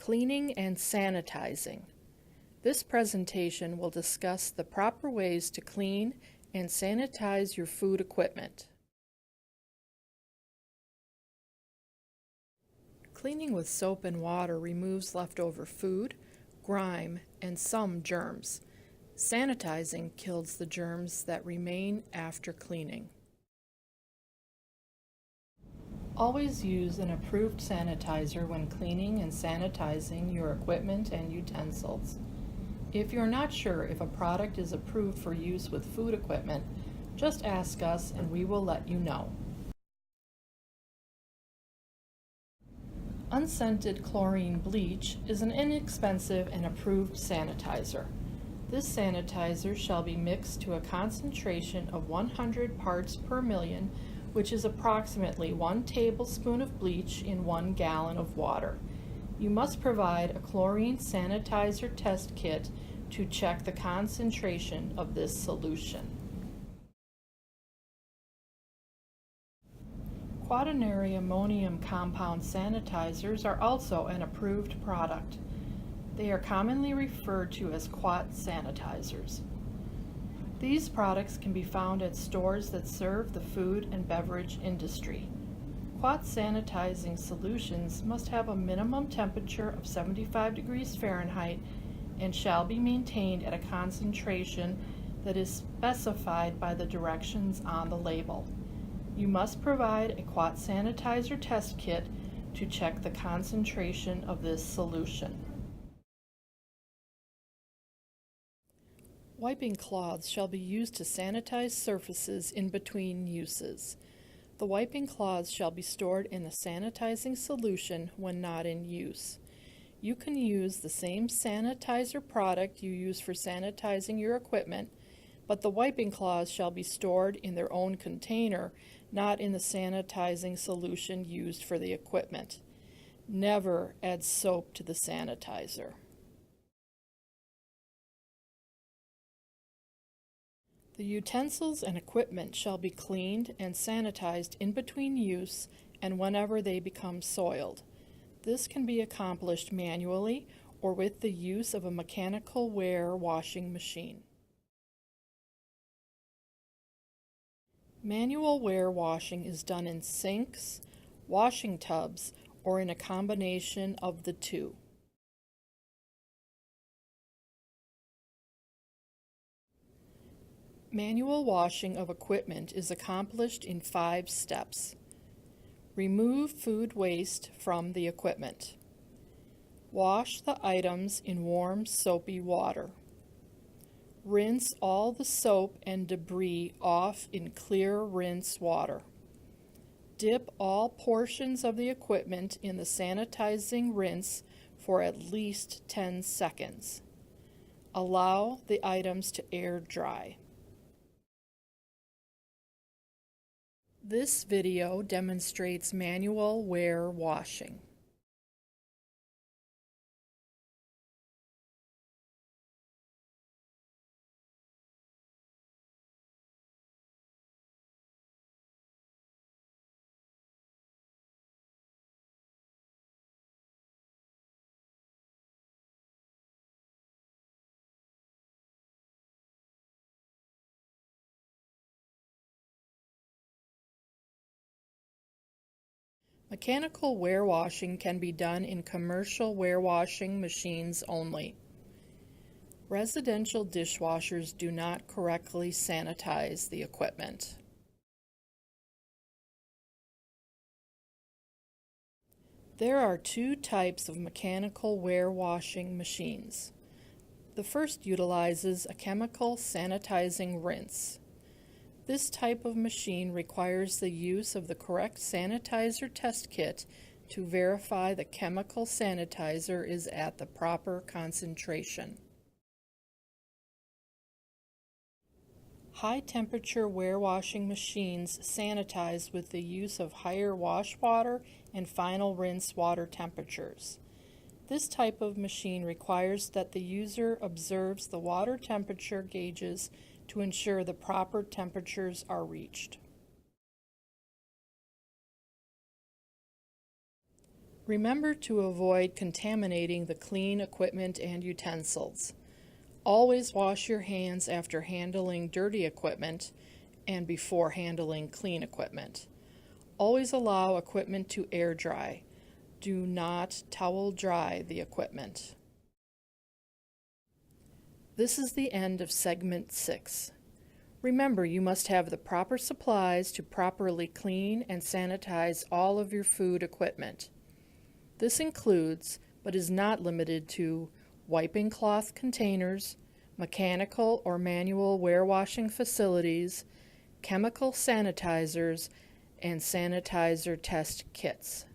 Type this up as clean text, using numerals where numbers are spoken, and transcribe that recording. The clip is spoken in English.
Cleaning and Sanitizing. This presentation will discuss the proper ways to clean and sanitize your food equipment. Cleaning with soap and water removes leftover food, grime, and some germs. Sanitizing kills the germs that remain after cleaning. Always use an approved sanitizer when cleaning and sanitizing your equipment and utensils. If you're not sure if a product is approved for use with food equipment, just ask us and we will let you know. Unscented chlorine bleach is an inexpensive and approved sanitizer. This sanitizer shall be mixed to a concentration of 100 parts per million, which is approximately 1 tablespoon of bleach in 1 gallon of water. You must provide a chlorine sanitizer test kit to check the concentration of this solution. Quaternary ammonium compound sanitizers are also an approved product. They are commonly referred to as quat sanitizers. These products can be found at stores that serve the food and beverage industry. Quat sanitizing solutions must have a minimum temperature of 75 degrees Fahrenheit and shall be maintained at a concentration that is specified by the directions on the label. You must provide a quat sanitizer test kit to check the concentration of this solution. Wiping cloths shall be used to sanitize surfaces in between uses. The wiping cloths shall be stored in the sanitizing solution when not in use. You can use the same sanitizer product you use for sanitizing your equipment, but the wiping cloths shall be stored in their own container, not in the sanitizing solution used for the equipment. Never add soap to the sanitizer. The utensils and equipment shall be cleaned and sanitized in between use and whenever they become soiled. This can be accomplished manually or with the use of a mechanical ware washing machine. Manual ware washing is done in sinks, washing tubs, or in a combination of the two. Manual washing of equipment is accomplished in 5 steps. Remove food waste from the equipment. Wash the items in warm, soapy water. Rinse all the soap and debris off in clear rinse water. Dip all portions of the equipment in the sanitizing rinse for at least 10 seconds. Allow the items to air dry. This video demonstrates manual ware washing. Mechanical ware washing can be done in commercial ware washing machines only. Residential dishwashers do not correctly sanitize the equipment. There are 2 types of mechanical ware washing machines. The first utilizes a chemical sanitizing rinse. This type of machine requires the use of the correct sanitizer test kit to verify the chemical sanitizer is at the proper concentration. High-temperature ware washing machines sanitize with the use of higher wash water and final rinse water temperatures. This type of machine requires that the user observes the water temperature gauges to ensure the proper temperatures are reached. Remember to avoid contaminating the clean equipment and utensils. Always wash your hands after handling dirty equipment and before handling clean equipment. Always allow equipment to air dry. Do not towel dry the equipment. This is the end of segment 6. Remember, you must have the proper supplies to properly clean and sanitize all of your food equipment. This includes, but is not limited to, wiping cloth containers, mechanical or manual warewashing facilities, chemical sanitizers, and sanitizer test kits.